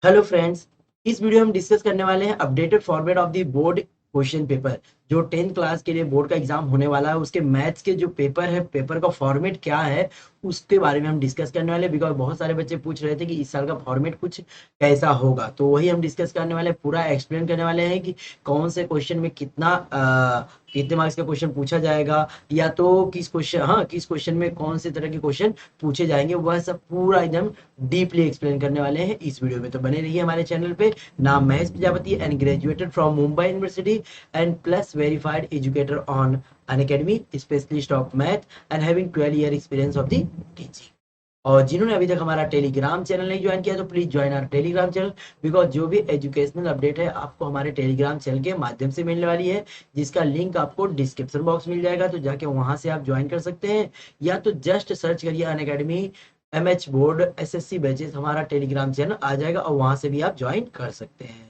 Hello friends. इस video में हम डिस्कस करने वाले हैं updated format of the board question paper. जो 10th क्लास के लिए बोर्ड का एग्जाम होने वाला है उसके मैथ्स के जो पेपर है, पेपर का फॉर्मेट क्या है उसके बारे में हम डिस्कस करने वाले हैं। बिकॉज बहुत सारे बच्चे पूछ रहे थे कि इस साल का फॉर्मेट कुछ कैसा होगा, तो वही हम डिस्कस करने वाले हैं। पूरा एक्सप्लेन करने वाले हैं कि कौन से क्वेश्चन में कितने मार्क्स का क्वेश्चन पूछा जाएगा, या तो किस क्वेश्चन में कौन से तरह के क्वेश्चन पूछे जाएंगे, वह सब पूरा एकदम डीपली एक्सप्लेन करने वाले हैं इस वीडियो में। तो बने रहिए हमारे चैनल पे। नाम Mahesh Prajapati and graduated from Mumbai university and plus verified educator on Unacademy, specialist of math and having 12 year experience of the teaching. और जिन्होंने अभी तक हमारा टेलीग्राम चैनल नहीं ज्वाइन किया तो please join our Telegram channel. Because जो भी एजुकेशनल अपडेट है आपको हमारे टेलीग्राम चैनल के माध्यम से मिलने वाली है, जिसका लिंक आपको डिस्क्रिप्शन बॉक्स मिल जाएगा, तो जाके वहां से आप ज्वाइन कर सकते हैं। या तो जस्ट सर्च करिए Unacademy MH board SSC batches, हमारा टेलीग्राम चैनल आ जाएगा और वहां से भी आप ज्वाइन कर सकते हैं।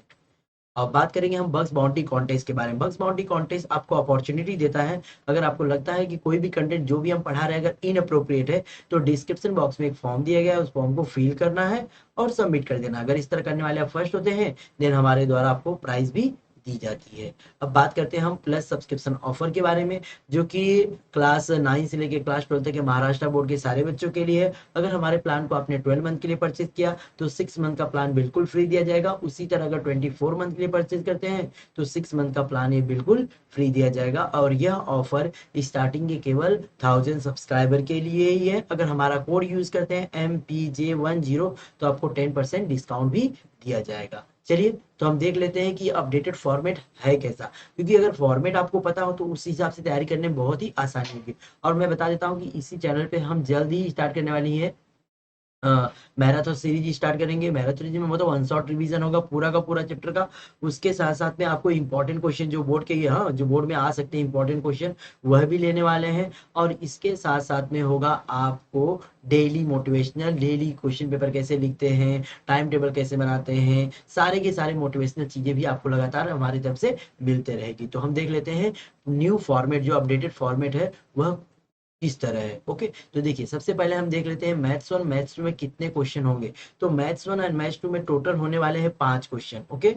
अब बात करेंगे हम बग्स बाउंटी कॉन्टेस्ट के बारे में। बग्स बाउंटी कॉन्टेस्ट आपको अपॉर्चुनिटी देता है, अगर आपको लगता है कि कोई भी कंटेंट जो भी हम पढ़ा रहे हैं अगर इनअप्रोप्रिएट है, तो डिस्क्रिप्शन बॉक्स में एक फॉर्म दिया गया है, उस फॉर्म को फिल करना है और सबमिट कर देना। अगर इस तरह करने वाले आप फर्स्ट होते हैं देन हमारे द्वारा आपको प्राइज भी दी जाती है। अब बात करते हैं हम प्लस सब्सक्रिप्शन ऑफर के बारे में, जो कि क्लास 9 से लेकर क्लास 12 तक के महाराष्ट्र बोर्ड के सारे बच्चों के लिए है। अगर हमारे प्लान को आपने 12 मंथ के लिए परचेज किया तो 6 मंथ का प्लान बिल्कुल फ्री दिया जाएगा। उसी तरह अगर 24 मंथ के लिए परचेज करते हैं तो 6 मंथ का प्लान ये बिल्कुल फ्री दिया जाएगा। और यह ऑफर स्टार्टिंग के केवल 1000 सब्सक्राइबर के लिए ही है। अगर हमारा कोड यूज करते हैं MPJ10 तो आपको 10% डिस्काउंट भी दिया जाएगा। चलिए तो हम देख लेते हैं कि अपडेटेड फॉर्मेट है कैसा, क्योंकि अगर फॉर्मेट आपको पता हो तो उस हिसाब से तैयारी करने में बहुत ही आसानी होगी। और मैं बता देता हूँ कि इसी चैनल पे हम जल्द ही स्टार्ट करने वाली है मैराथन सीरीज स्टार्ट करेंगे। मैराथन सीरीज में मतलब वन शॉट रिवीजन होगा पूरा का पूरा चैप्टर का। उसके साथ साथ में आपको इंपॉर्टेंट क्वेश्चन जो बोर्ड के जो बोर्ड में आ सकते हैं इंपॉर्टेंट क्वेश्चन वह भी लेने वाले हैं। और इसके साथ साथ में होगा आपको daily motivational, daily question paper कैसे लिखते हैं, टाइम टेबल कैसे बनाते हैं, सारे के सारे मोटिवेशनल चीजें भी आपको लगातार हमारी तरफ से मिलते रहेगी। तो हम देख लेते हैं न्यू फॉर्मेट, जो अपडेटेड फॉर्मेट है वह इस तरह है। ओके, तो देखिए सबसे पहले हम देख लेते हैं मैथ्स 1 मैथ्स 2 में कितने क्वेश्चन होंगे। तो मैथ्स 1 एंड मैथ्स 2 में टोटल होने वाले हैं 5 क्वेश्चन। ओके,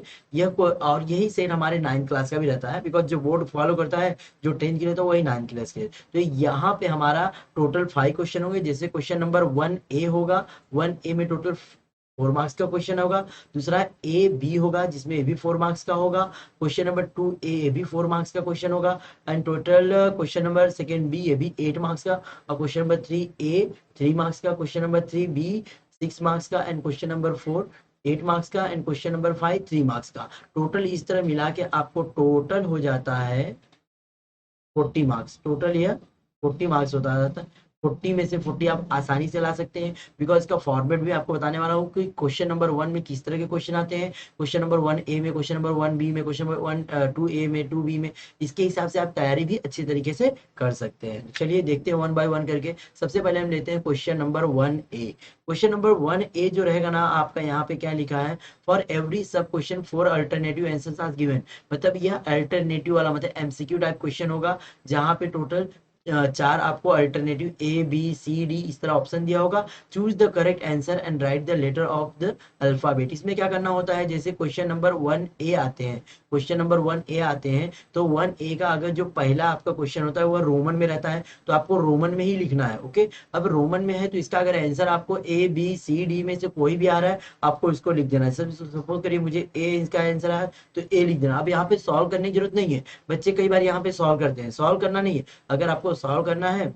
और यही सेट हमारे 9 क्लास का भी रहता है, बिकॉज जो बोर्ड फॉलो करता है जो 10 के लिए तो वही 9 क्लास के लिए। तो यहाँ पे हमारा टोटल 5 क्वेश्चन होंगे। जैसे क्वेश्चन नंबर 1A होगा, 1A में टोटल 4 मार्क्स का क्वेश्चन होगा। दूसरा AB होगा जिसमें ए भी 4 मार्क्स का होगा। क्वेश्चन नंबर 2A भी 4 मार्क्स का क्वेश्चन होगा। And total question number second B ये भी 8 मार्क्स का। और क्वेश्चन नंबर 3A 3 मार्क्स का, क्वेश्चन नंबर 3B 6 मार्क्स का, एंड क्वेश्चन नंबर 4 8 मार्क्स का, एंड क्वेश्चन नंबर 5 3 मार्क्स का। टोटल इस तरह मिला के आपको टोटल हो जाता है 40 मार्क्स। टोटल यह 40 मार्क्स होता जाता है। 40 में से 40 आप आसानी से ला सकते हैं, बिकॉज इसका फॉर्मेट भी आपको बताने वाला हूँ कि क्वेश्चन नंबर 1 में किस तरह के क्वेश्चन आते हैं, क्वेश्चन नंबर 1A में, क्वेश्चन नंबर 1B में, क्वेश्चन नंबर 2A में, 2B में। इसके हिसाब से आप तैयारी भी अच्छे तरीके से कर सकते हैं। चलिए देखते हैं 1 बाय 1 करके। सबसे पहले हम लेते हैं question number 1A। Question number 1A जो रहेगा ना आपका, यहाँ पे क्या लिखा है, for every sub question 4 alternative answers are given. मतलब यह अल्टरनेटिव वाला मतलब एमसीक्यू टाइप क्वेश्चन होगा, जहाँ पे टोटल 4 आपको alternative A B C D इस तरह ऑप्शन दिया होगा। Choose the correct answer and write the letter of the alphabet. इसमें क्या करना होता है, जैसे क्वेश्चन नंबर 1A आते हैं, क्वेश्चन नंबर 1A आते हैं तो 1A का अगर जो पहला आपका क्वेश्चन होता है वह रोमन में रहता है तो आपको रोमन में ही लिखना है। ओके, अब रोमन में है तो इसका अगर आंसर आपको A B C D में से कोई भी आ रहा है आपको इसको लिख देना है। सपोज करिए मुझे A इसका आंसर है तो A लिख देना। अब यहाँ पे सॉल्व करने की जरूरत नहीं है। बच्चे कई बार यहाँ पे सॉल्व करते हैं, सॉल्व करना नहीं है। अगर आपको सॉल्व करना है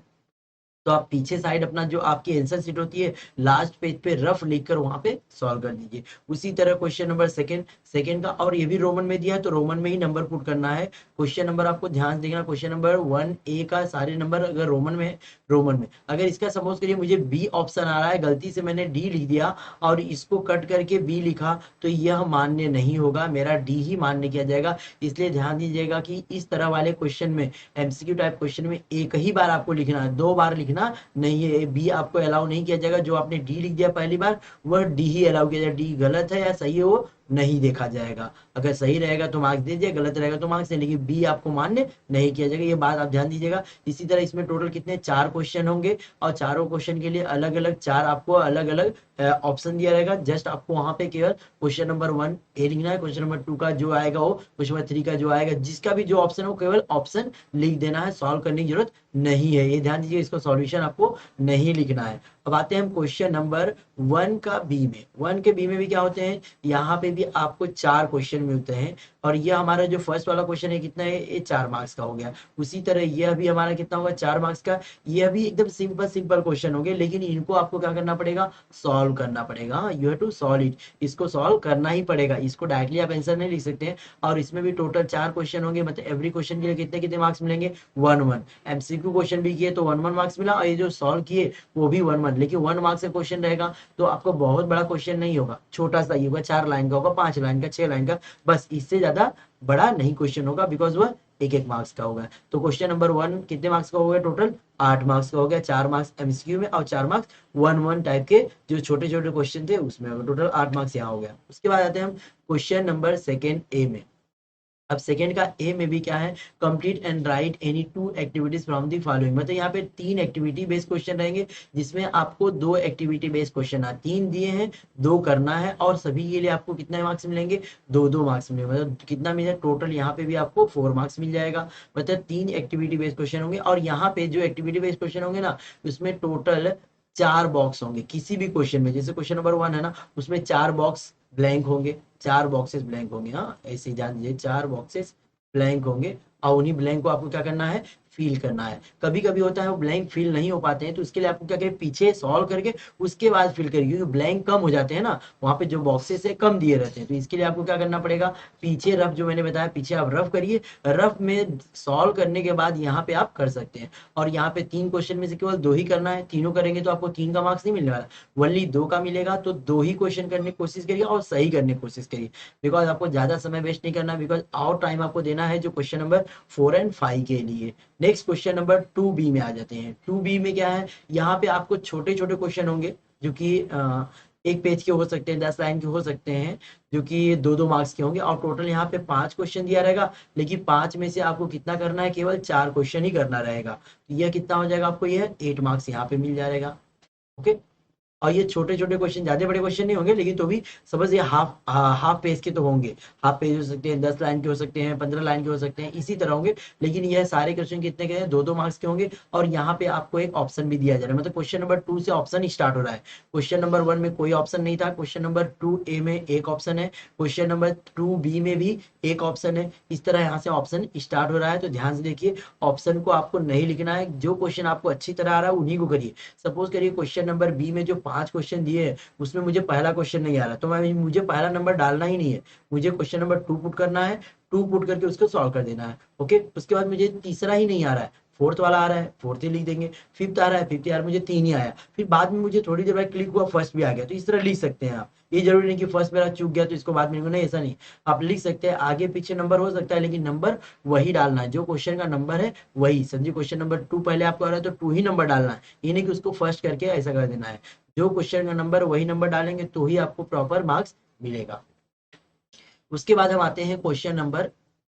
तो आप पीछे साइड अपना जो आपकी आंसर शीट होती है लास्ट पेज पे रफ लिखकर वहां पे सॉल्व कर दीजिए। उसी तरह क्वेश्चन नंबर सेकंड का, और ये भी रोमन में दिया है तो रोमन में ही नंबर पुट करना है। क्वेश्चन नंबर आपको ध्यान देना, क्वेश्चन नंबर 1A का सारे नंबर अगर रोमन में है रोमन में। अगर इसका सपोज करिए मुझे बी ऑप्शन आ रहा है, गलती से मैंने डी लिख दिया और इसको कट करके बी लिखा तो यह मान्य नहीं होगा, मेरा डी ही मान्य किया जाएगा। इसलिए ध्यान दीजिएगा कि इस तरह वाले क्वेश्चन में, एमसीक्यू टाइप क्वेश्चन में एक ही बार आपको लिखना है, 2 बार लिखना नहीं है। बी आपको अलाउ नहीं किया जाएगा। जो आपने डी लिख दिया पहली बार वह डी ही अलाउ किया जाएगा। डी गलत है या सही है वो नहीं देखा जाएगा। अगर सही रहेगा तो मार्क्स दीजिए, गलत रहेगा तो मार्क्स नहीं, लेकिन बी आपको मान्य नहीं किया जाएगा, ये बात आप ध्यान दीजिएगा। इसी तरह इसमें टोटल कितने 4 क्वेश्चन होंगे और चारों क्वेश्चन के लिए अलग अलग 4 आपको अलग अलग ऑप्शन दिया रहेगा। जस्ट आपको वहां पे केवल क्वेश्चन नंबर 1 ए लिखना है, क्वेश्चन नंबर 2 का जो आएगा वो, क्वेश्चन नंबर 3 का जो आएगा, जिसका भी जो ऑप्शन है वो केवल ऑप्शन लिख देना है, सॉल्व करने की जरूरत नहीं है। ये ध्यान दीजिए, इसको सॉल्यूशन आपको नहीं लिखना है। अब आते हैं हम क्वेश्चन नंबर 1 का बी में। 1 के बी में भी क्या होते हैं, यहाँ पे भी आपको 4 क्वेश्चन मिलते हैं और ये हमारा जो फर्स्ट वाला क्वेश्चन है कितना है, ये 4 मार्क्स का हो गया। उसी तरह यह भी हमारा कितना होगा, 4 मार्क्स का। यह भी एकदम सिंपल सिंपल क्वेश्चन होंगे, लेकिन इनको आपको क्या करना पड़ेगा, सॉल्व करना पड़ेगा। You have to solve it, इसको सॉल्व करना ही पड़ेगा, इसको डायरेक्टली आप आंसर नहीं लिख सकते हैं। और इसमें भी टोटल 4 क्वेश्चन होंगे, मतलब एवरी क्वेश्चन के लिए कितने कितने मार्क्स मिलेंगे, 1 1। एमसीक्यू क्वेश्चन भी किए तो 1 1 मार्क्स मिला, और ये जो सॉल्व किए वो भी 1 1, लेकिन 1 मार्क्स का क्वेश्चन रहेगा तो आपको बहुत बड़ा क्वेश्चन नहीं होगा, छोटा सा ही होगा, 4 लाइन का होगा, 5 लाइन का, 6 लाइन का, बस। इससे ज्यादा बड़ा नहीं क्वेश्चन होगा, बिकॉज वह 1 1 मार्क्स का होगा। तो क्वेश्चन नंबर 1 कितने मार्क्स का हो गया, टोटल 8 मार्क्स का हो गया। 4 मार्क्स एमसीक्यू में और 4 मार्क्स 1 1 टाइप के जो छोटे छोटे क्वेश्चन थे उसमें, टोटल 8 मार्क्स यहाँ हो गया। उसके बाद आते हैं हम क्वेश्चन नंबर 2 ए में। अब सेकंड का ए में भी क्या है, complete and right any 2 activities from the following. मतलब यहाँ पे 3 एक्टिविटी बेस्ड क्वेश्चन रहेंगे, जिसमें आपको 2 एक्टिविटी बेस्ड क्वेश्चन है, 3 दिए हैं, 2 करना है, और सभी के लिए आपको कितने मार्क्स मिलेंगे, 2 2 मार्क्स मिलेंगे। मतलब कितना मिलेगा टोटल, यहाँ पे भी आपको 4 मार्क्स मिल जाएगा। मतलब 3 एक्टिविटी बेस्ड क्वेश्चन होंगे, और यहाँ पे जो एक्टिविटी बेस्ड क्वेश्चन होंगे ना, उसमें टोटल 4 बॉक्स होंगे किसी भी क्वेश्चन में। जैसे क्वेश्चन नंबर 1 है ना, उसमें 4 बॉक्स ब्लैंक होंगे, 4 बॉक्सेस ब्लैंक होंगे। हाँ, ऐसे ही जान लीजिए, 4 बॉक्सेस ब्लैंक होंगे, और उन्हीं ब्लैंक को आपको क्या करना है, फील करना है। कभी कभी होता है वो ब्लैंक फील नहीं हो पाते हैं, तो इसके लिए आपको क्या करें, पीछे सॉल्व करके उसके बाद फिल करिए, क्योंकि ब्लैंक कम हो जाते हैं ना, वहां पे जो बॉक्सेस है कम दिए रहते हैं। तो इसके लिए आपको क्या करना पड़ेगा, पीछे रफ जो मैंने बताया, पीछे आप रफ करिए, रफ में सॉल्व करने के बाद यहाँ पे आप कर सकते हैं। और यहाँ पे 3 क्वेश्चन में से केवल 2 ही करना है, तीनों करेंगे तो आपको 3 का मार्क्स नहीं मिलने वाला, वनली 2 का मिलेगा। तो 2 ही क्वेश्चन करने की कोशिश करिए और सही करने की कोशिश करिए, बिकॉज आपको ज्यादा समय वेस्ट नहीं करना, बिकॉज और टाइम आपको देना है जो क्वेश्चन नंबर 4 एंड 5 के लिए। नेक्स्ट क्वेश्चन नंबर 2 बी में आ जाते हैं। 2 बी में क्या है, यहाँ पे आपको छोटे छोटे क्वेश्चन होंगे, जो कि 1 पेज के हो सकते हैं, 10 लाइन के हो सकते हैं, जो कि 2 2 मार्क्स के होंगे। और टोटल यहाँ पे 5 क्वेश्चन दिया रहेगा, लेकिन 5 में से आपको कितना करना है, केवल 4 क्वेश्चन ही करना रहेगा। तो यह कितना हो जाएगा आपको, यह 8 मार्क्स यहाँ पे मिल जाएगा। ओके, और ये छोटे छोटे क्वेश्चन, ज्यादा बड़े क्वेश्चन नहीं होंगे, लेकिन तो भी समझिए हाफ पेज के तो होंगे। हाफ पेज हो सकते हैं, 10 लाइन के हो सकते हैं, 15 लाइन के हो सकते हैं, इसी तरह होंगे। लेकिन यह सारे क्वेश्चन कितने के हैं, 2 2 मार्क्स के होंगे। और यहाँ पे आपको एक ऑप्शन भी दिया जा रहा है, मतलब क्वेश्चन नंबर 2 से ऑप्शन स्टार्ट हो रहा है। क्वेश्चन नंबर 1 में कोई ऑप्शन नहीं था, क्वेश्चन नंबर 2 ए में एक ऑप्शन है, क्वेश्चन नंबर 2 बी में भी एक ऑप्शन है। इस तरह यहाँ से ऑप्शन स्टार्ट हो रहा है। तो ध्यान से देखिए, ऑप्शन को आपको नहीं लिखना है, जो क्वेश्चन आपको अच्छी तरह आ रहा है उन्हीं को करिए। सपोज करिए क्वेश्चन नंबर बी में जो 5 क्वेश्चन दिए हैं, उसमें मुझे पहला क्वेश्चन नहीं आ रहा, तो मुझे पहला नंबर डालना ही नहीं है, मुझे क्वेश्चन नंबर 2 पुट करना है, 2 पुट करके उसको सॉल्व कर देना है। ओके, उसके बाद मुझे तीसरा ही नहीं आ रहा है, फोर्थ वाला आ रहा है, फोर्थ ही लिख देंगे। फिफ्थ आ रहा है, फिफ्थ यार मुझे 3 ही आया, फिर बाद में मुझे थोड़ी देर बाद क्लिक हुआ फर्स्ट भी आ गया, तो इस तरह लिख सकते हैं आप। ये जरूरी नहीं कि फर्स्ट मेरा चूक गया तो इसको बाद में नहीं, ऐसा नहीं। आप लिख सकते हैं, आगे पीछे नंबर हो सकता है, लेकिन नंबर वही डालना है, जो क्वेश्चन का नंबर है वही। समझिए, क्वेश्चन नंबर 2 पहले आपको आ रहा है तो 2 ही नंबर डालना है, ये नहीं कि उसको फर्स्ट करके ऐसा कर देना है। जो क्वेश्चन का नंबर वही नंबर डालेंगे तो ही आपको प्रॉपर मार्क्स मिलेगा। उसके बाद हम आते हैं क्वेश्चन नंबर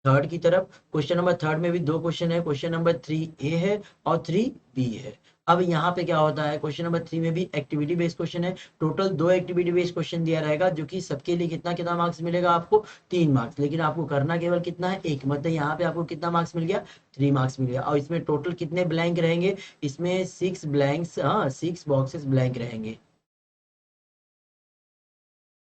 3 की तरफ। क्वेश्चन नंबर 3 में भी 2 क्वेश्चन है, क्वेश्चन नंबर 3 ए है और 3 बी है। अब यहाँ पे क्या होता है, क्वेश्चन नंबर 3 में भी एक्टिविटी बेस्ड क्वेश्चन है। टोटल 2 एक्टिविटी बेस्ड क्वेश्चन दिया रहेगा, जो कि सबके लिए कितना कितना मार्क्स मिलेगा आपको, 3 मार्क्स। लेकिन आपको करना केवल कितना है, 1। मतलब यहाँ पे आपको कितना मार्क्स मिल गया, 3 मार्क्स मिल गया। और इसमें टोटल कितने ब्लैंक रहेंगे, इसमें 6 ब्लैंक्स, हाँ 6 बॉक्सेस ब्लैंक रहेंगे,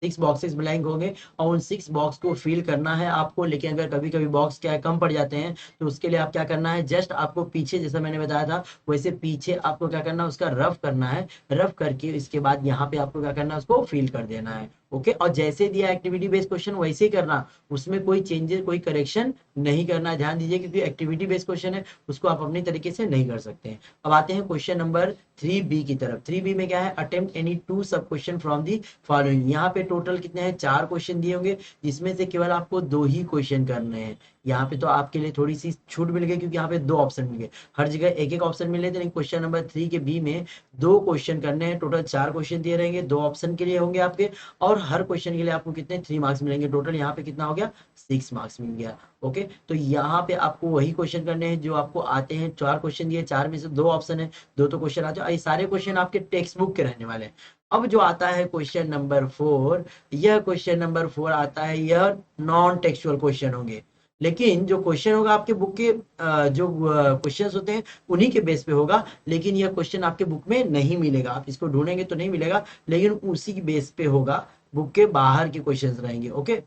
6 बॉक्सेस ब्लैंक होंगे, और उन 6 बॉक्स को फिल करना है आपको। लेकिन अगर कभी कभी बॉक्स क्या है, कम पड़ जाते हैं, तो उसके लिए आप क्या करना है, जस्ट आपको पीछे, जैसा मैंने बताया था वैसे पीछे आपको क्या करना है, उसका रफ करना है। रफ करके इसके बाद यहाँ पे आपको क्या करना है, उसको फिल कर देना है। ओके, और जैसे दिया एक्टिविटी बेस्ड क्वेश्चन वैसे ही करना, उसमें कोई चेंजेस कोई करेक्शन नहीं करना। ध्यान दीजिए, क्योंकि एक्टिविटी बेस्ड क्वेश्चन है, उसको आप अपनी तरीके से नहीं कर सकते हैं। अब आते हैं क्वेश्चन नंबर 3 बी की तरफ। 3 बी में क्या है, अटेम्प्ट एनी 2 सब क्वेश्चन फ्रॉम दी फॉलोइंग। यहाँ पे टोटल कितने हैं, 4 क्वेश्चन दिए होंगे, जिसमें से केवल आपको 2 ही क्वेश्चन करने हैं। यहाँ पे तो आपके लिए थोड़ी सी छूट मिल गई क्योंकि यहाँ पे 2 ऑप्शन मिल गए। हर जगह एक-एक ऑप्शन मिले थे, लेकिन क्वेश्चन नंबर 3 के बी में 2 क्वेश्चन करने हैं। टोटल 4 क्वेश्चन दिए रहेंगे, 2 ऑप्शन के लिए होंगे आपके, और हर क्वेश्चन के लिए आपको कितने 3 मार्क्स मिलेंगे। टोटल यहाँ पे कितना हो गया, 6 मार्क्स मिल गया। ओके, तो यहाँ पे आपको वही क्वेश्चन करने हैं जो आपको आते हैं। 4 क्वेश्चन दिए, 4 में से 2 ऑप्शन है, 2 तो क्वेश्चन आते हैं, और ये सारे क्वेश्चन आपके टेक्स्ट बुक के रहने वाले हैं। अब जो आता है क्वेश्चन नंबर 4, यह क्वेश्चन नंबर 4 आता है, यह नॉन टेक्सुअल क्वेश्चन होंगे। लेकिन जो क्वेश्चन होगा आपके बुक के जो क्वेश्चंस होते हैं उन्हीं के बेस पे होगा, लेकिन यह क्वेश्चन आपके बुक में नहीं मिलेगा। आप इसको ढूंढेंगे तो नहीं मिलेगा, लेकिन उसी के बेस पे होगा, बुक के बाहर के क्वेश्चंस रहेंगे। ओके,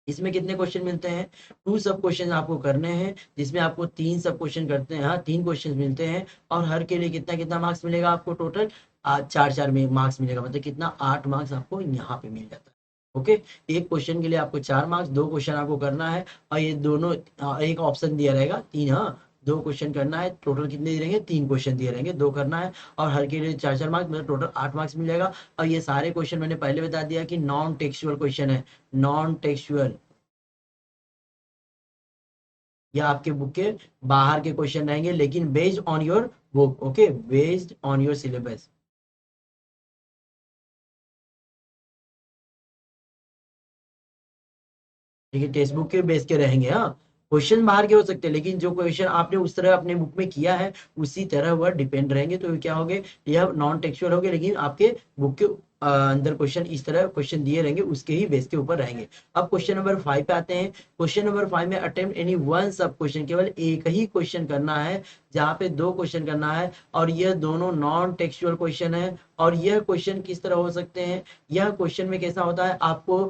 इसमें कितने क्वेश्चन मिलते हैं, 2 सब क्वेश्चन आपको करने हैं, जिसमें आपको 3 सब क्वेश्चन करते हैं, हाँ 3 क्वेश्चन मिलते हैं, और हर के लिए कितना कितना मार्क्स मिलेगा आपको, टोटल 4-4 में मार्क्स मिलेगा, मतलब कितना 8 मार्क्स आपको यहाँ पे मिल जाता है। ओके, एक क्वेश्चन के लिए आपको 4 मार्क्स, 2 क्वेश्चन आपको करना है, और ये दोनों एक ऑप्शन दिया रहेगा 3, हाँ 2 क्वेश्चन करना है। टोटल कितने दिए रहेंगे, 3 क्वेश्चन दिए रहेंगे, 2 करना है, और हर के लिए 4-4 मार्क्स, मतलब टोटल 8 मार्क्स मिल जाएगा। और ये सारे क्वेश्चन मैंने पहले बता दिया कि नॉन टेक्सुअल क्वेश्चन है, नॉन टेक्सुअल, या आपके बुक के बाहर के क्वेश्चन रहेंगे, लेकिन based on your book. Okay, based on your syllabus. देखिए टेक्स्ट बुक के बेस के रहेंगे, हाँ क्वेश्चन बाहर के हो सकते हैं, लेकिन जो क्वेश्चन आपने उस तरह अपने बुक में किया है उसी तरह वह डिपेंड रहेंगे। तो क्या होंगे, यह नॉन टेक्सुअल होंगे, लेकिन आपके बुक के अंदर क्वेश्चन इस तरह क्वेश्चन दिए रहेंगे, उसके ही बेस के ऊपर रहेंगे। अब क्वेश्चन नंबर 5 पे आते हैं। क्वेश्चन नंबर 5 में अटेम्प्ट एनी वन सब क्वेश्चन, केवल एक ही क्वेश्चन करना है, जहाँ पे 2 क्वेश्चन करना है, और यह दोनों नॉन टेक्सुअल क्वेश्चन है। और यह क्वेश्चन किस तरह हो सकते हैं, यह क्वेश्चन में कैसा होता है, आपको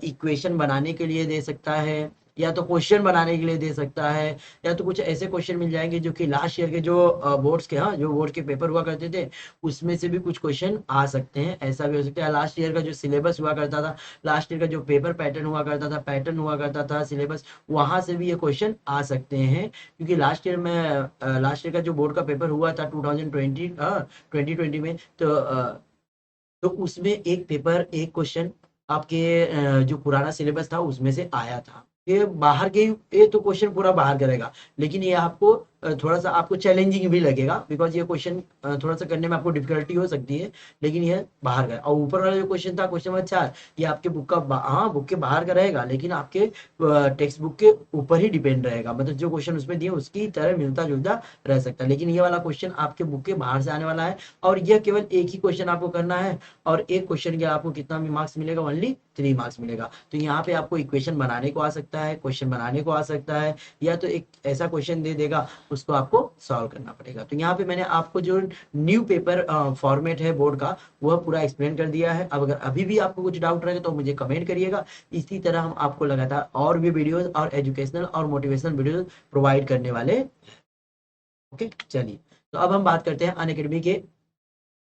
इक्वेशन बनाने के लिए दे सकता है, या तो क्वेश्चन बनाने के लिए दे सकता है, या तो कुछ ऐसे क्वेश्चन मिल जाएंगे जो कि लास्ट ईयर के जो बोर्ड्स के, हाँ जो बोर्ड के पेपर हुआ करते थे उसमें से भी कुछ क्वेश्चन आ सकते हैं। ऐसा भी हो सकता है लास्ट ईयर का जो सिलेबस हुआ करता था, लास्ट ईयर का जो पेपर पैटर्न हुआ करता था, पैटर्न हुआ करता था सिलेबस, वहां से भी ये क्वेश्चन आ सकते हैं। क्योंकि लास्ट ईयर का जो बोर्ड का पेपर हुआ था 2020 में, तो उसमें एक पेपर, एक क्वेश्चन आपके जो पुराना सिलेबस था उसमें से आया था। ये बाहर के, ये तो क्वेश्चन पूरा बाहर का रहेगा, लेकिन ये आपको थोड़ा सा आपको चैलेंजिंग भी लगेगा, बिकॉज ये क्वेश्चन थोड़ा सा करने में आपको डिफिकल्टी हो सकती है, लेकिन ये बाहर का है। और ऊपर वाला जो क्वेश्चन था क्वेश्चन नंबर 4, ये आपके बुक का हाँ बुक के बाहर का रहेगा, लेकिन आपके टेक्स्ट बुक के ऊपर ही डिपेंड रहेगा, मतलब जो क्वेश्चन उसमें दिए उसकी तरह मिलता जुलता रह सकता है। लेकिन ये वाला क्वेश्चन आपके बुक के बाहर से आने वाला है, और यह केवल एक ही क्वेश्चन आपको करना है, और एक क्वेश्चन के आपको कितना भी मार्क्स मिलेगा, ओनली 3 मार्क्स मिलेगा। तो यहाँ पे आपको इक्वेशन बनाने को आ सकता है, क्वेश्चन बनाने को आ सकता है, या तो एक ऐसा क्वेश्चन दे देगा उसको आपको सॉल्व करना पड़ेगा। तो यहाँ पे मैंने आपको जो न्यू पेपर फॉर्मेट है बोर्ड का वह पूरा एक्सप्लेन कर दिया है। अब अगर अभी भी आपको कुछ डाउट रहेगा तो मुझे कमेंट करिएगा। इसी तरह हम आपको लगातार और भी वीडियोस और एजुकेशनल और मोटिवेशनल वीडियोस प्रोवाइड करने वाले। ओके, चलिए तो अब हम बात करते हैं अनअकैडमी के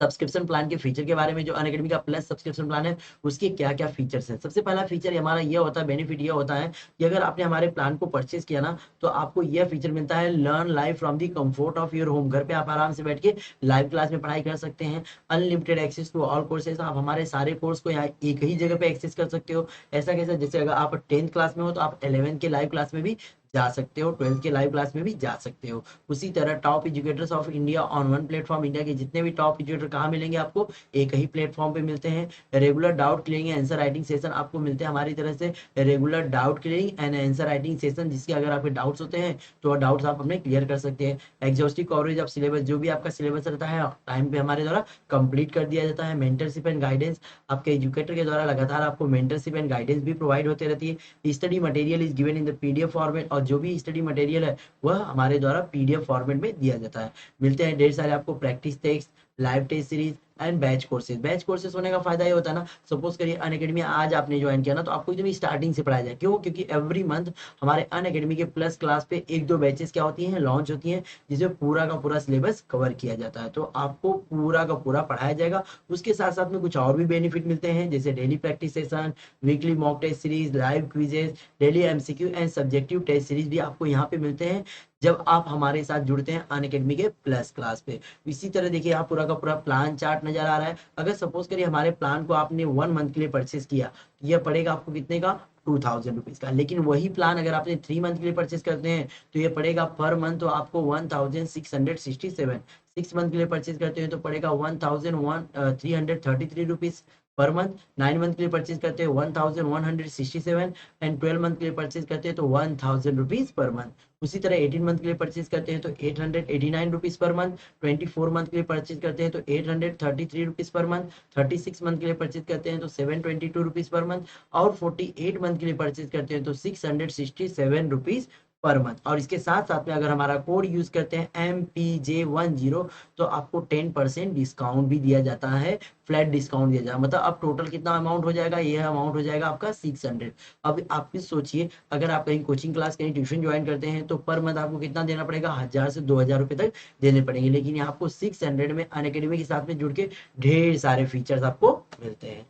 सब्सक्रिप्शन प्लान के फीचर के बारे में। जो अनअकैडमी का प्लस सब्सक्रिप्शन प्लान है उसके क्या क्या फीचर्स हैं। सबसे पहला फीचर हमारा ये होता है, बेनिफिट ये होता है कि अगर आपने हमारे प्लान को परचेज किया ना, तो आपको यह फीचर मिलता है, learn live from the comfort of your home. घर पे आप आराम से बैठ के लाइव क्लास में पढ़ाई कर सकते हैं। Unlimited access to all courses, आप हमारे सारे कोर्स को यहाँ एक ही जगह पे एक्सेस कर सकते हो। ऐसा कैसा, जैसे अगर आप 10th क्लास में हो तो आप 11th के लाइव क्लास में भी जा सकते हो, 12th के लाइव क्लास में भी जा सकते हो। उसी तरह top educators of India on one platform, India के जितने भी टॉप एजुकेटर कहाँ मिलेंगे आपको, एक ही प्लेटफॉर्म पे मिलते हैं। Regular doubt clearing answer writing session आपको मिलते हैं हमारी तरफ से, regular doubt clearing and answer writing session, जिसके अगर आपके डाउट्स होते हैं तो डाउट्स आप अपने क्लियर कर सकते हैं। एग्जॉस्टिव कवरेज ऑफ सिलेबस, जो भी आपका सिलेबस रहता है टाइम पे हमारे द्वारा कंप्लीट कर दिया जाता है। मेंटरशिप एंड गाइडेंस, आपके एजुकेटर के द्वारा लगातार आपको मेंटरशिप एंड गाइडेंस भी प्रोवाइड होते रहती है। Study material is given in the PDF format, और जो भी स्टडी मटेरियल है वह हमारे द्वारा पीडीएफ फॉर्मेट में दिया जाता है। मिलते हैं ढेर सारे आपको practice text, live test series and batch courses. Batch courses होने का फायदा ये होता है ना, सपोज करिए अनअकैडमी आज आपने ज्वाइन किया ना, तो आपको एकदम स्टार्टिंग से पढ़ाया जाए। क्यों? क्योंकि एवरी मंथ हमारे अनअकैडमी के प्लस क्लास पे 1-2 बैचेस क्या होती हैं, लॉन्च होती हैं, जिसमें पूरा का पूरा सिलेबस कवर किया जाता है। तो आपको पूरा का पूरा पढ़ाया जाएगा। उसके साथ साथ में कुछ और भी बेनिफिट मिलते हैं, जैसे daily practice session, weekly mock test series, live quizzes, daily MCQ and subjective test series भी आपको यहाँ पे मिलते हैं। जब आप हमारे साथ जुड़ते हैं अनअकैडमी के प्लस क्लास पे। इसी तरह देखिए यहाँ पूरा का पूरा प्लान चार्ट नजर आ रहा है। अगर सपोज करिए हमारे प्लान को आपने 1 मंथ के लिए परचेस किया तो यह पड़ेगा आपको कितने का, 2000 रुपीज का। लेकिन वही प्लान अगर आपने 3 मंथ के लिए परचेस करते हैं तो ये पड़ेगा पर मंथ तो आपको 1667। 6 मंथ के लिए परचेज करते हैं तो पड़ेगा 1333 रुपीज पर मंथ। 9 मंथ के लिए परचेज करते हैं 1167 एंड 12 मंथ के लिए परचेज करते हैं तो 1000 रुपीज पर मंथ। उसी तरह 18 मंथ के लिए परचेज करते हैं तो 889 रुपीज पर मंथ। 24 मंथ के लिए परचेज करते हैं तो 833 रुपीज पर मंथ। 36 मंथ के लिए परचेज करते हैं तो 722 रुपीज पर मंथ। और 48 मंथ के लिए परचेज करते हैं तो 667 रुपीज पर मंथ। और इसके साथ साथ में अगर हमारा कोड यूज करते हैं MPJ10 तो आपको 10% डिस्काउंट भी दिया जाता है, फ्लैट डिस्काउंट दिया जाएगा। मतलब अब टोटल कितना अमाउंट हो जाएगा, ये अमाउंट हो जाएगा आपका 600। अब आप भी सोचिए अगर आप कहीं कोचिंग क्लास कहीं ट्यूशन ज्वाइन करते हैं तो पर मंथ आपको कितना देना पड़ेगा, 1000 से 2000 रुपए तक देने पड़ेंगे। लेकिन यहाँ आपको 600 में अनअकैडमी के साथ में जुड़ के ढेर सारे फीचर्स आपको मिलते हैं।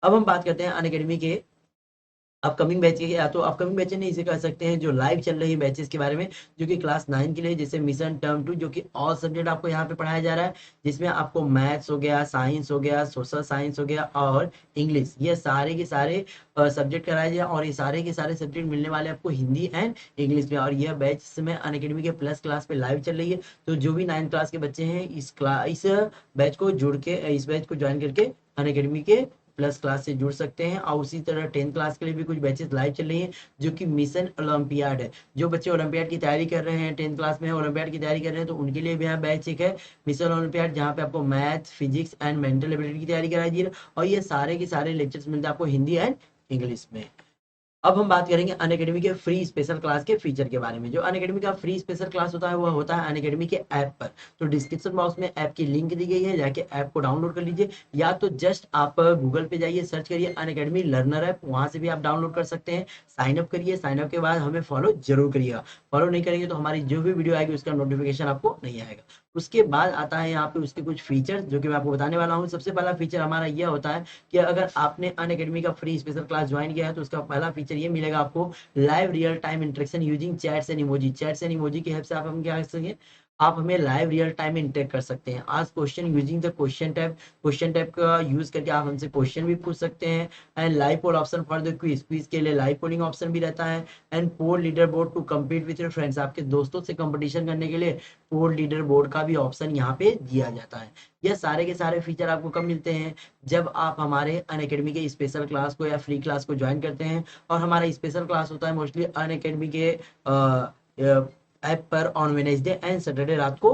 अब हम बात करते हैं अनअकैडमी के अपकमिंग बैच के, या तो अपकमिंग बैच नहीं इसे कह सकते हैं जो लाइव चल रही बैचेस के बारे में, जो कि क्लास 9 के लिए, जैसे मिशन टर्म 2 जो कि ऑल सब्जेक्ट आपको यहाँ पे पढ़ाया जा रहा है, जिसमें आपको मैथ्स हो गया, साइंस हो गया, सोशल साइंस हो गया और इंग्लिश, ये सारे के सारे सब्जेक्ट कराए जाए। और ये सारे के सारे सब्जेक्ट मिलने वाले आपको हिंदी एंड इंग्लिश में। और यह बैच में अनअकैडमी के प्लस क्लास पे लाइव चल रही है। तो जो भी 9th क्लास के बच्चे हैं इस बैच को जुड़ के, इस बैच को ज्वाइन करके अनअकैडमी के प्लस क्लास से जुड़ सकते हैं। और उसी तरह 10th क्लास के लिए भी कुछ बैचेस लाइव चल रही हैं जो कि मिशन ओलंपियाड है। जो बच्चे ओलंपियाड की तैयारी कर रहे हैं, 10th क्लास में ओलंपियाड की तैयारी कर रहे हैं, तो उनके लिए भी यहाँ बैच एक है मिशन ओलंपियाड, जहाँ पे आपको math, physics and mental ability की तैयारी कराई जा रही है। और ये सारे के सारे लेक्चर्स मिलते हैं आपको हिंदी एंड इंग्लिश में। अब हम बात करेंगे अनअकैडमी के फ्री स्पेशल क्लास के फीचर के बारे में। जो अनअकैडमी का फ्री स्पेशल क्लास होता है वह होता है अनअकैडमी के ऐप पर। तो डिस्क्रिप्शन बॉक्स में ऐप की लिंक दी गई है, जाके ऐप को डाउनलोड कर लीजिए। या तो जस्ट आप गूगल पे जाइए, सर्च करिए अनअकैडमी लर्नर ऐप, वहां से भी आप डाउनलोड कर सकते हैं। साइन अप करिए, साइन अप के बाद हमें फॉलो जरूर करिएगा। फॉलो नहीं करेंगे तो हमारी जो भी वीडियो आएगी उसका नोटिफिकेशन आपको नहीं आएगा। उसके बाद आता है यहाँ पे उसके कुछ फीचर्स जो कि मैं आपको बताने वाला हूँ। सबसे पहला फीचर हमारा यह होता है कि अगर आपने अनअकैडमी का फ्री स्पेशल क्लास ज्वाइन किया है तो उसका पहला फीचर ये मिलेगा आपको, live real time interaction using chats and emoji. Chats and emoji की हेल्प से आप हम क्या कर सकेंगे, आप हमें लाइव रियल टाइम में इंटरेक्ट कर सकते हैं। आज question using the question tab, question tab का यूज करके आप हमसे क्वेश्चन भी पूछ सकते हैं। And live poll option for the quiz, quiz के लिए लाइव पोलिंग ऑप्शन भी रहता है। And poll leader board to compete with your friends, आपके दोस्तों से कंपटीशन करने के लिए पोल लीडर बोर्ड का भी ऑप्शन यहाँ पे दिया जाता है। यह सारे के सारे फीचर आपको कब मिलते हैं, जब आप हमारे अनअकैडमी के स्पेशल क्लास को या फ्री क्लास को ज्वाइन करते हैं। और हमारा स्पेशल क्लास होता है मोस्टली अनअकैडमी के ऐप पर ऑन वेडनेसडे एंड सैटरडे रात को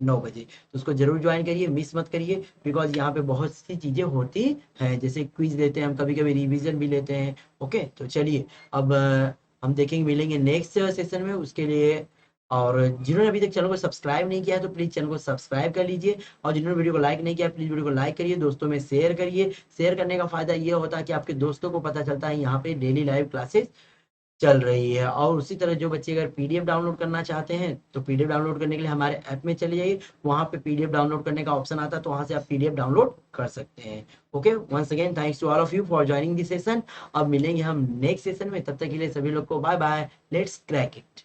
9 बजे। तो उसको जरूर ज्वाइन करिए, मिस मत करिए, बिकॉज यहाँ पे बहुत सी चीजें होती हैं, जैसे क्विज लेते हैं हम, कभी कभी रिवीजन भी लेते हैं। ओके, तो चलिए अब हम देखेंगे, मिलेंगे नेक्स्ट सेशन में उसके लिए। और जिन्होंने अभी तक चैनल को सब्सक्राइब नहीं किया है तो प्लीज चैनल को सब्सक्राइब कर लीजिए। और जिन्होंने वीडियो को लाइक नहीं किया प्लीज वीडियो को लाइक करिए, दोस्तों में शेयर करिए। शेयर करने का फायदा ये होता है कि आपके दोस्तों को पता चलता है यहाँ पे डेली लाइव क्लासेस चल रही है। और उसी तरह जो बच्चे अगर पीडीएफ डाउनलोड करना चाहते हैं तो पीडीएफ डाउनलोड करने के लिए हमारे ऐप में चले जाइए, वहां पे पीडीएफ डाउनलोड करने का ऑप्शन आता है, तो वहां से आप पीडीएफ डाउनलोड कर सकते हैं। Okay, once again thanks to all of you for joining this session. अब मिलेंगे हम नेक्स्ट सेशन में, तब तक के लिए सभी लोग को bye bye, let's crack it.